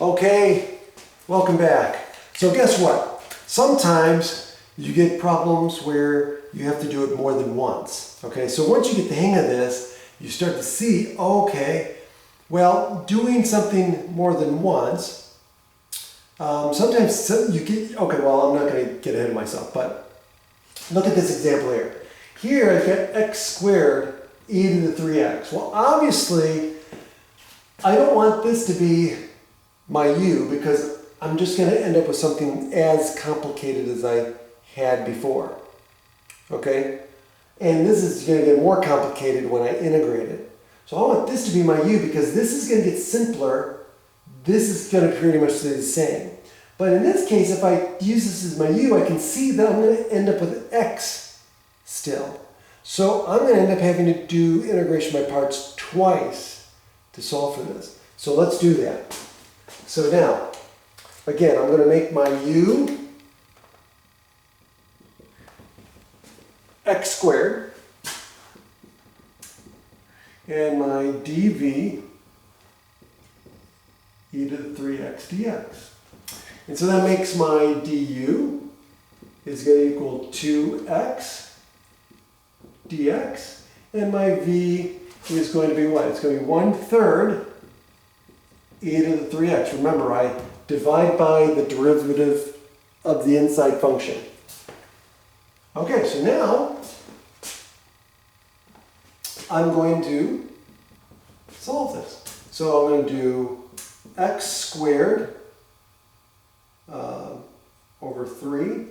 Okay, welcome back. So guess what? Sometimes you get problems where you have to do it more than once. Okay, so once you get the hang of this, you start to see, okay, well, doing something more than once, sometimes you get, okay, well, I'm not going to get ahead of myself, but look at this example here. Here I've got x squared e to the 3x. Well, obviously, I don't want this to be my u because I'm just going to end up with something as complicated as I had before. Okay? And this is going to get more complicated when I integrate it. So I want this to be my u because this is going to get simpler. This is going to pretty much stay the same. But in this case, if I use this as my u, I can see that I'm going to end up with x still. So I'm going to end up having to do integration by parts twice to solve for this. So let's do that. So now, again, I'm going to make my u x squared and my dv e to the 3x dx. And so that makes my du is going to equal 2x dx, and my v is going to be what? It's going to be 1/3 e to the 3x. Remember, I divide by the derivative of the inside function. Okay, so now I'm going to solve this. So I'm going to do x squared over 3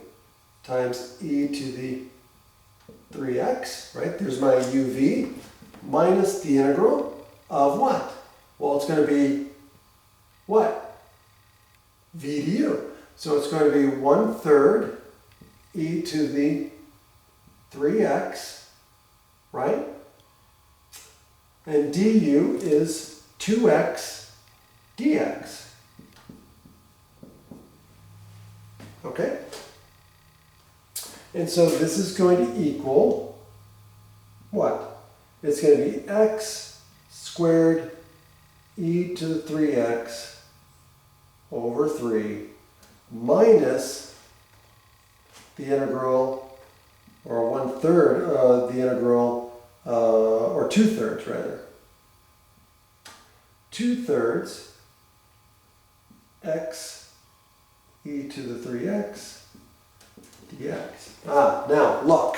times e to the 3x, right? There's my uv minus the integral of what? Well, it's going to be what? V to u. So it's going to be 1/3 e to the 3x, right? And du is 2x dx. Okay? And so this is going to equal what? It's going to be x squared e to the 3x over 3 minus the integral, or 1/3 of the integral, or 2/3 rather. 2/3 x e to the 3x dx. Now look.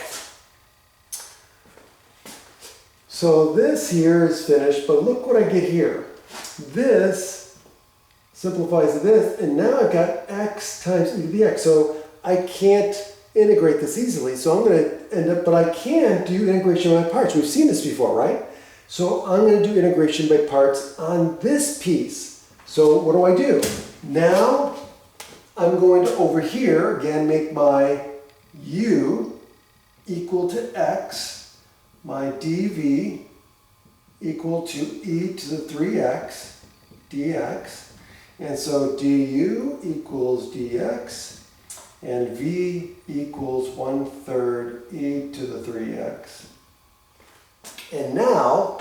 So this here is finished, but look what I get here. This simplifies to this, and now I've got x times e to the x. So I can't integrate this easily, so I'm going to end up, but I can do integration by parts. We've seen this before, right? So I'm going to do integration by parts on this piece. So what do? Now I'm going to, over here, again, make my u equal to x, my dv equal to e to the 3x dx, and so du equals dx, and v equals 1/3 e to the 3x. And now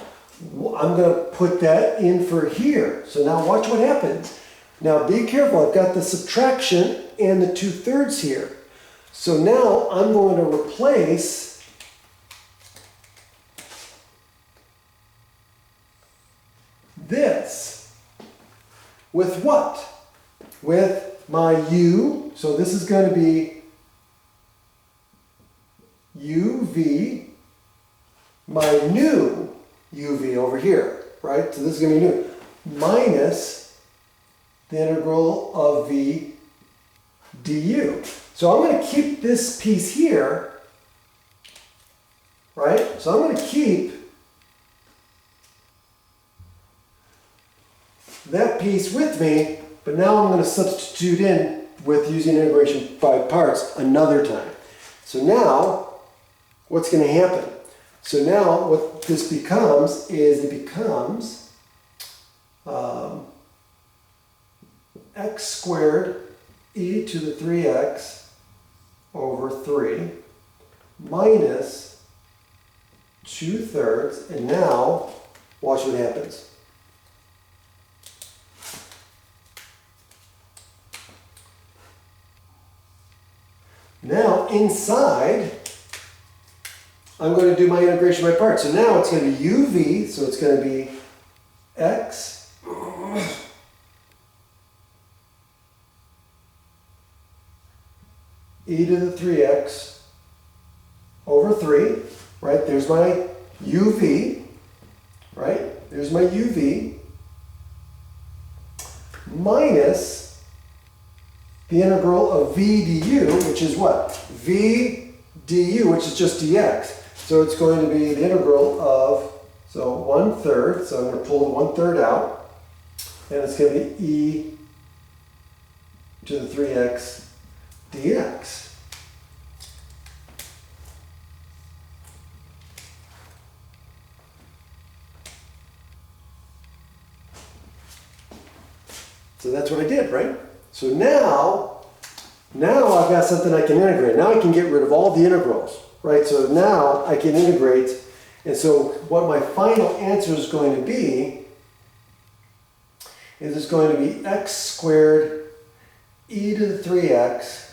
I'm going to put that in for here. So now watch what happens. Now be careful, I've got the subtraction and the 2/3 here. So now I'm going to replace this with what? With my u. So this is going to be uv, my new uv over here, right? So this is going to be new, minus the integral of v du. So I'm going to keep this piece here, right? So I'm going to keep that piece with me, but now I'm going to substitute in with using integration by parts another time. So now, what's going to happen? So now what this becomes is it becomes x squared e to the 3x over 3 minus 2/3, and now watch what happens. Now inside, I'm going to do my integration by parts. So now it's going to be uv, so it's going to be x e to the 3x over 3, right? There's my uv, right? There's my uv, minus the integral of v du, which is what? V du, which is just dx. So it's going to be the integral of, so 1/3, so I'm going to pull the 1/3 out, and it's going to be e to the 3x dx. So that's what I did, right? So now I've got something I can integrate. Now I can get rid of all the integrals, right? So now I can integrate, and so what my final answer is going to be is it's going to be x squared e to the 3x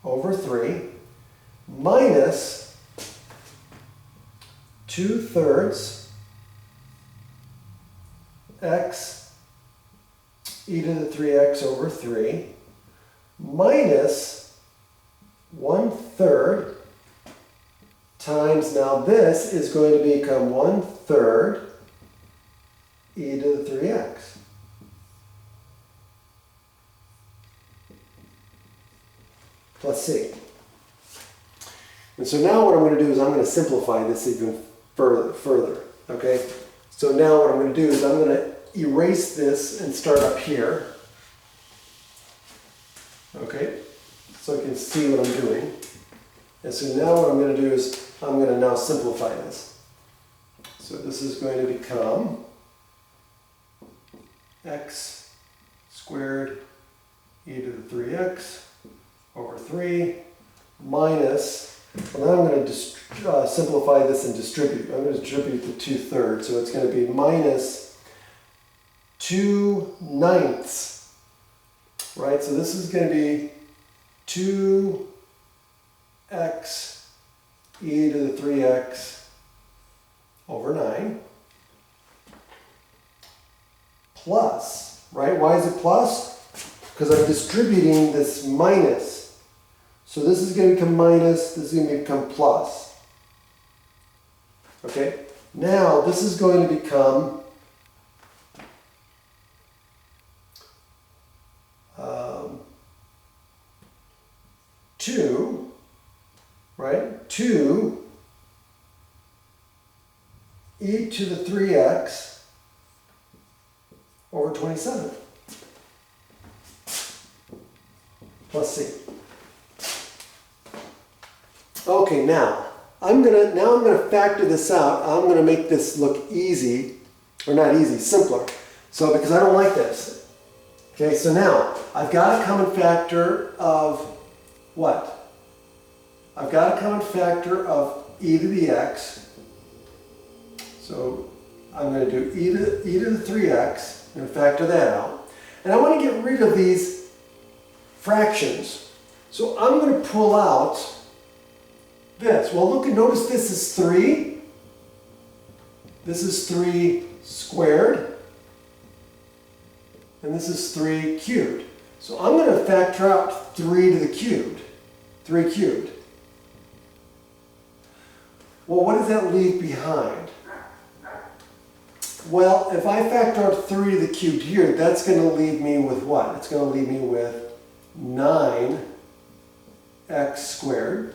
over 3 minus 2/3 x e to the 3x over 3 minus 1/3 times, now this is going to become 1/3 e to the 3x. Plus c. And so now what I'm going to do is I'm going to simplify this even further. Okay? So now what I'm going to do is I'm going to erase this and start up here. Okay? So I can see what I'm doing. And so now what I'm going to do is I'm going to now simplify this. So this is going to become x squared e to the 3x over 3 minus, well now I'm going to simplify this and distribute. I'm going to distribute the 2/3, so it's going to be minus 2/9, right? So this is going to be 2x e to the 3x over 9 plus, right? Why is it plus? Because I'm distributing this minus. So this is going to become minus, this is going to become plus. Okay? Now this is going to become 2, right? 2 e to the 3x over 27 plus c. Okay, now I'm gonna factor this out. I'm gonna make this look easy, or not easy, simpler. So because I don't like this. Okay, so now I've got a common factor of what? I've got a common factor of e to the x. So I'm going to do e to the 3x. I'm going to factor that out. And I want to get rid of these fractions. So I'm going to pull out this. Well, look and notice this is 3. This is 3 squared. And this is 3 cubed. So I'm going to factor out 3 to the cubed. 3 cubed. Well, what does that leave behind? Well, if I factor out 3 to the cubed here, that's going to leave me with what? It's going to leave me with 9x squared.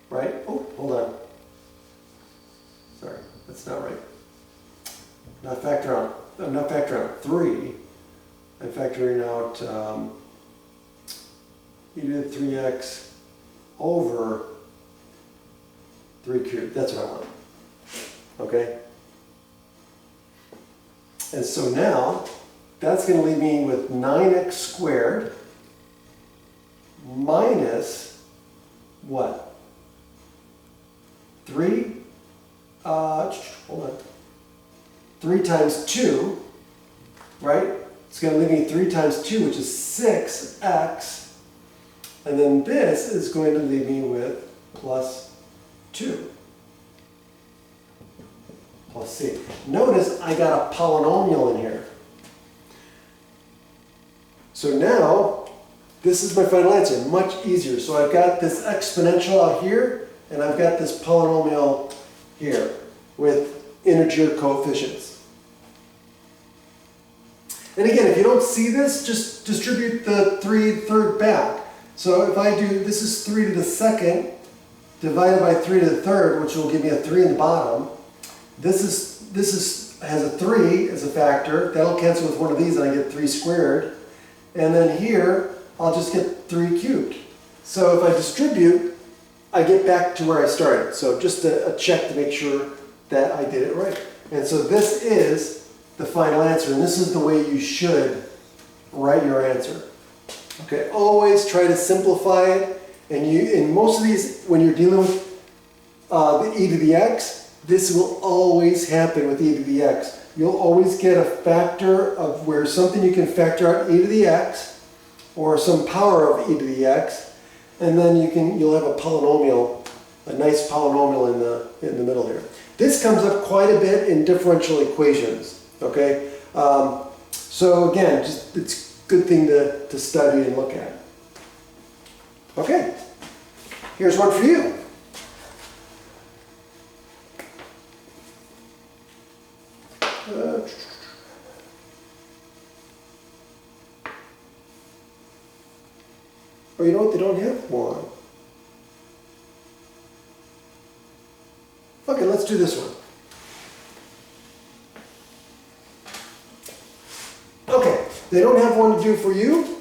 Right? Oh, hold on. Sorry, that's not right. I'm not factoring out 3. I'm factoring out e to the 3x over 3 cubed. That's what I want. Okay? And so now, that's going to leave me with 9x squared minus what? 3? Hold on. 3 times 2, right? It's going to leave me 3 times 2, which is 6x. And then this is going to leave me with plus 2. Plus c. Notice I got a polynomial in here. So now, this is my final answer. Much easier. So I've got this exponential out here, and I've got this polynomial here with integer coefficients. And again, if you don't see this, just distribute the 3/3 back. So if I do, this is 3 to the second divided by 3 to the third, which will give me a 3 in the bottom. This has a 3 as a factor. That'll cancel with one of these and I get 3 squared. And then here, I'll just get 3 cubed. So if I distribute, I get back to where I started. So just a check to make sure that I did it right. And so this is the final answer, and this is the way you should write your answer. Okay, always try to simplify it, and in most of these, when you're dealing with the e to the x, this will always happen with e to the x. You'll always get a factor of where something you can factor out e to the x, or some power of e to the x, and then you'll have a polynomial, a nice polynomial in the middle here. This comes up quite a bit in differential equations. Okay, so again, it's a good thing to study and look at. Okay, here's one for you. Oh, you know what? They don't have one. Okay, let's do this one. Okay, they don't have one to do for you,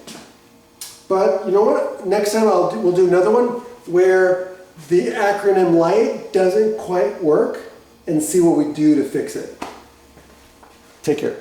but you know what? Next time we'll do another one where the acronym LIGHT doesn't quite work and see what we do to fix it. Take care.